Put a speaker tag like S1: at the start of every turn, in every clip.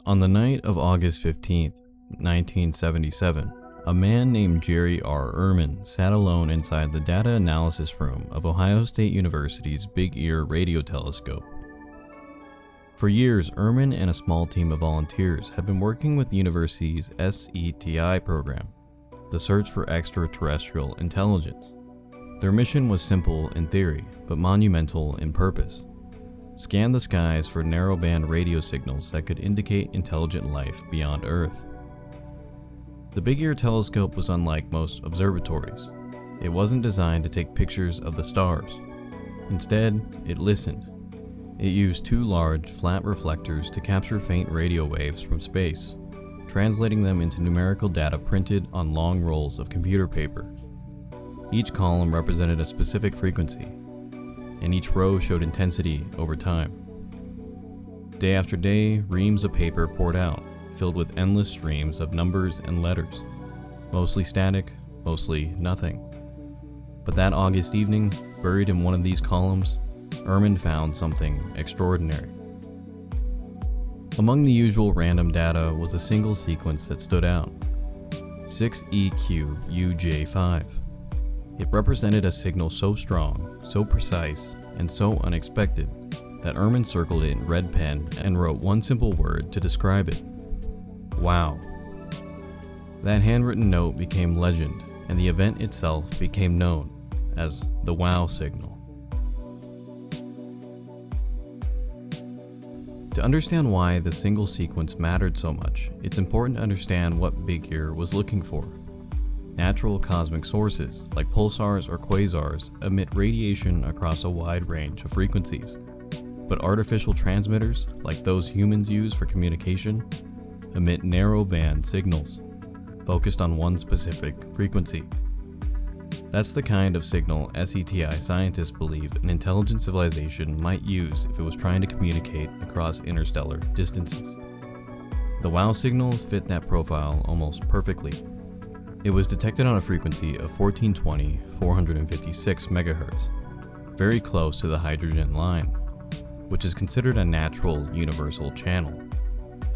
S1: On the night of August 15th, 1977, a man named Jerry R. Ehrman sat alone inside the data analysis room of Ohio State University's Big Ear radio telescope. For years, Ehrman and a small team of volunteers had been working with the university's SETI program, the Search for Extraterrestrial Intelligence. Their mission was simple in theory, but monumental in purpose. Scan the skies for narrowband radio signals that could indicate intelligent life beyond Earth. The Big Ear telescope was unlike most observatories. It wasn't designed to take pictures of the stars. Instead, it listened. It used two large, flat reflectors to capture faint radio waves from space, translating them into numerical data printed on long rolls of computer paper. Each column represented a specific frequency, and each row showed intensity over time. Day after day, reams of paper poured out, filled with endless streams of numbers and letters, mostly static, mostly nothing. But that August evening, buried in one of these columns, Ehrman found something extraordinary. Among the usual random data was a single sequence that stood out, 6EQUJ5. It represented a signal so strong, so precise, and so unexpected that Ehrman circled it in red pen and wrote one simple word to describe it: wow. That handwritten note became legend, and the event itself became known as the wow signal. To understand why the single sequence mattered so much, it's important to understand what Big Ear was looking for. Natural cosmic sources, like pulsars or quasars, emit radiation across a wide range of frequencies. But artificial transmitters, like those humans use for communication, emit narrow-band signals, focused on one specific frequency. That's the kind of signal SETI scientists believe an intelligent civilization might use if it was trying to communicate across interstellar distances. The WOW signal fit that profile almost perfectly. It was detected on a frequency of 1420/456 MHz, very close to the hydrogen line, which is considered a natural universal channel,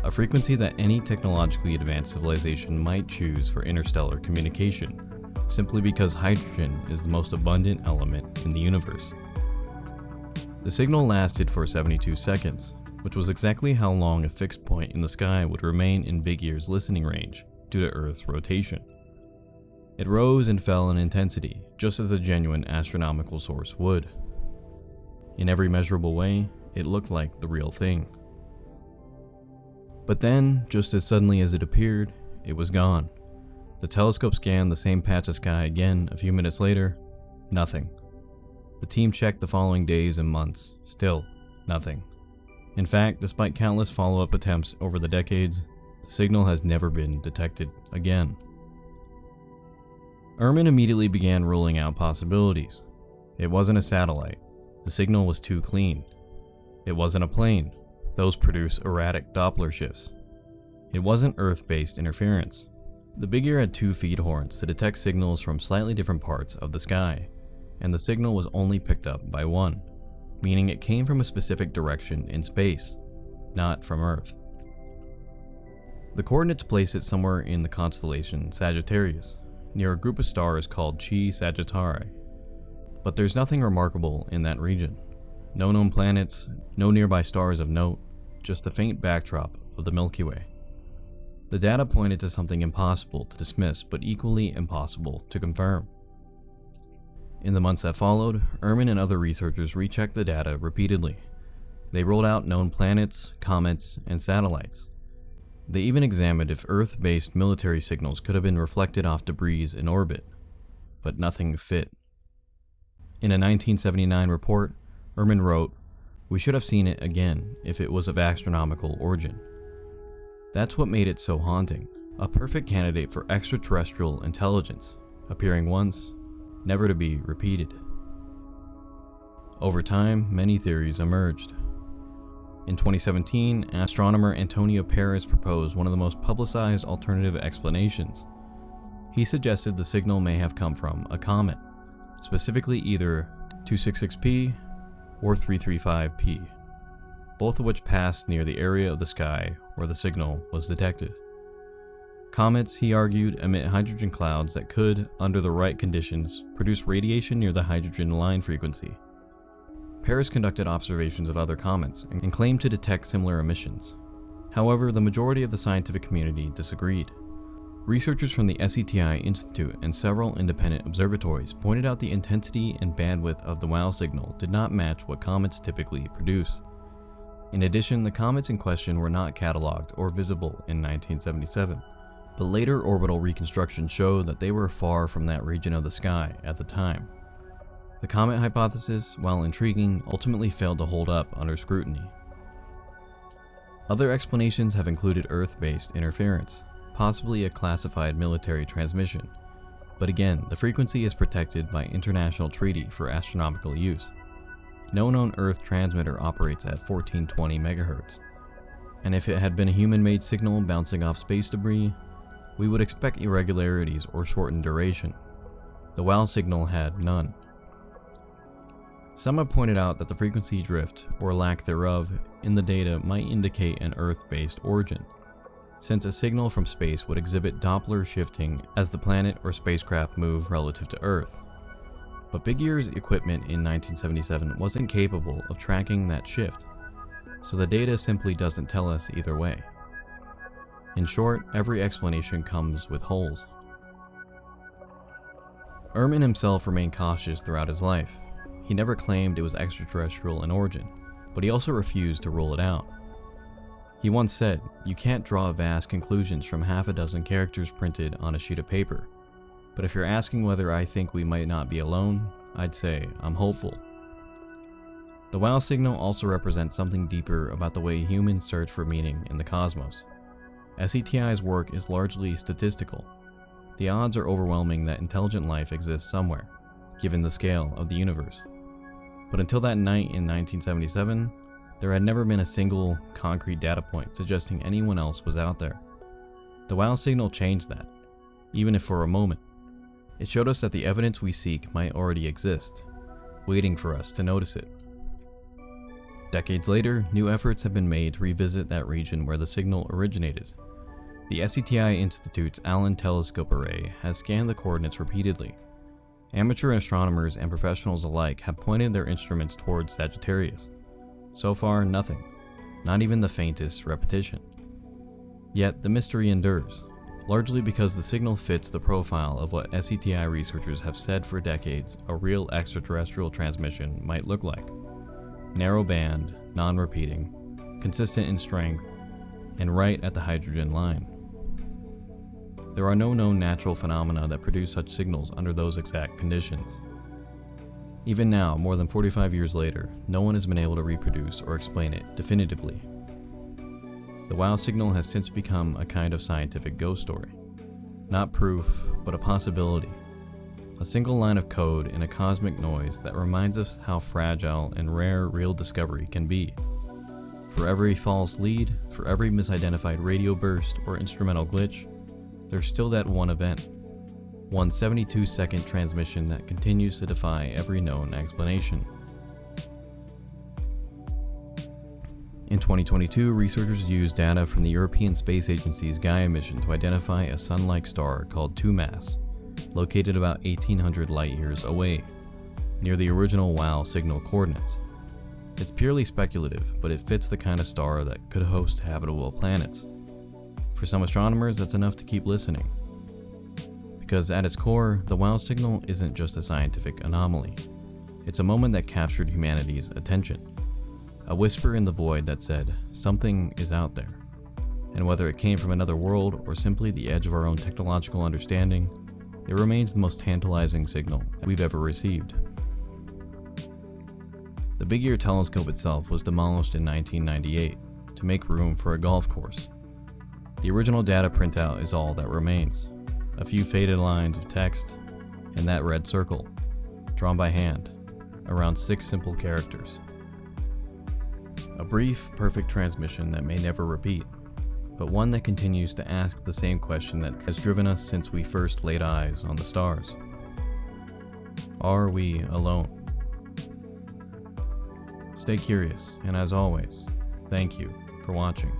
S1: a frequency that any technologically advanced civilization might choose for interstellar communication, simply because hydrogen is the most abundant element in the universe. The signal lasted for 72 seconds, which was exactly how long a fixed point in the sky would remain in Big Ear's listening range due to Earth's rotation. It rose and fell in intensity, just as a genuine astronomical source would. In every measurable way, it looked like the real thing. But then, just as suddenly as it appeared, it was gone. The telescope scanned the same patch of sky again a few minutes later. Nothing. The team checked the following days and months. Still, nothing. In fact, despite countless follow-up attempts over the decades, the signal has never been detected again. Ehrman immediately began ruling out possibilities. It wasn't a satellite. The signal was too clean. It wasn't a plane. Those produce erratic Doppler shifts. It wasn't Earth-based interference. The Big Ear had two feed horns to detect signals from slightly different parts of the sky, and the signal was only picked up by one, meaning it came from a specific direction in space, not from Earth. The coordinates place it somewhere in the constellation Sagittarius, near a group of stars called Chi Sagittarii. But there's nothing remarkable in that region. No known planets, no nearby stars of note, just the faint backdrop of the Milky Way. The data pointed to something impossible to dismiss, but equally impossible to confirm. In the months that followed, Ehrman and other researchers rechecked the data repeatedly. They rolled out known planets, comets, and satellites. They even examined if Earth-based military signals could have been reflected off debris in orbit, but nothing fit. In a 1979 report, Ehrman wrote, "We should have seen it again if it was of astronomical origin." That's what made it so haunting, a perfect candidate for extraterrestrial intelligence, appearing once, never to be repeated. Over time, many theories emerged. In 2017, astronomer Antonio Paris proposed one of the most publicized alternative explanations. He suggested the signal may have come from a comet, specifically either 266P or 335P, both of which passed near the area of the sky where the signal was detected. Comets, he argued, emit hydrogen clouds that could, under the right conditions, produce radiation near the hydrogen line frequency. Paris conducted observations of other comets and claimed to detect similar emissions. However, the majority of the scientific community disagreed. Researchers from the SETI Institute and several independent observatories pointed out the intensity and bandwidth of the WOW signal did not match what comets typically produce. In addition, the comets in question were not cataloged or visible in 1977, but later orbital reconstruction showed that they were far from that region of the sky at the time. The comet hypothesis, while intriguing, ultimately failed to hold up under scrutiny. Other explanations have included Earth-based interference, possibly a classified military transmission, but again, the frequency is protected by international treaty for astronomical use. No known Earth transmitter operates at 1420 MHz, and if it had been a human-made signal bouncing off space debris, we would expect irregularities or shortened duration. The WOW signal had none. Some have pointed out that the frequency drift, or lack thereof, in the data might indicate an Earth-based origin, since a signal from space would exhibit Doppler shifting as the planet or spacecraft move relative to Earth. But Big Ear's equipment in 1977 wasn't capable of tracking that shift, so the data simply doesn't tell us either way. In short, every explanation comes with holes. Ehrman himself remained cautious throughout his life. He never claimed it was extraterrestrial in origin, but he also refused to rule it out. He once said, "You can't draw vast conclusions from half a dozen characters printed on a sheet of paper. But if you're asking whether I think we might not be alone, I'd say I'm hopeful." The WOW signal also represents something deeper about the way humans search for meaning in the cosmos. SETI's work is largely statistical. The odds are overwhelming that intelligent life exists somewhere, given the scale of the universe. But until that night in 1977, there had never been a single, concrete data point suggesting anyone else was out there. The WOW signal changed that, even if for a moment. It showed us that the evidence we seek might already exist, waiting for us to notice it. Decades later, new efforts have been made to revisit that region where the signal originated. The SETI Institute's Allen Telescope Array has scanned the coordinates repeatedly. Amateur astronomers and professionals alike have pointed their instruments towards Sagittarius. So far, nothing, not even the faintest repetition. Yet the mystery endures, largely because the signal fits the profile of what SETI researchers have said for decades a real extraterrestrial transmission might look like. Narrow band, non-repeating, consistent in strength, and right at the hydrogen line. There are no known natural phenomena that produce such signals under those exact conditions. Even now, more than 45 years later, no one has been able to reproduce or explain it definitively. The WOW signal has since become a kind of scientific ghost story. Not proof, but a possibility. A single line of code in a cosmic noise that reminds us how fragile and rare real discovery can be. For every false lead, for every misidentified radio burst or instrumental glitch, there's still that one event. One 72-second transmission that continues to defy every known explanation. In 2022, researchers used data from the European Space Agency's Gaia mission to identify a sun-like star called 2MASS, located about 1,800 light-years away, near the original WOW signal coordinates. It's purely speculative, but it fits the kind of star that could host habitable planets. For some astronomers, that's enough to keep listening. Because at its core, the WOW signal isn't just a scientific anomaly. It's a moment that captured humanity's attention. A whisper in the void that said, something is out there. And whether it came from another world or simply the edge of our own technological understanding, it remains the most tantalizing signal we've ever received. The Big Ear telescope itself was demolished in 1998 to make room for a golf course. The original data printout is all that remains. A few faded lines of text, and that red circle, drawn by hand, around 6 simple characters. A brief, perfect transmission that may never repeat, but one that continues to ask the same question that has driven us since we first laid eyes on the stars. Are we alone? Stay curious, and as always, thank you for watching.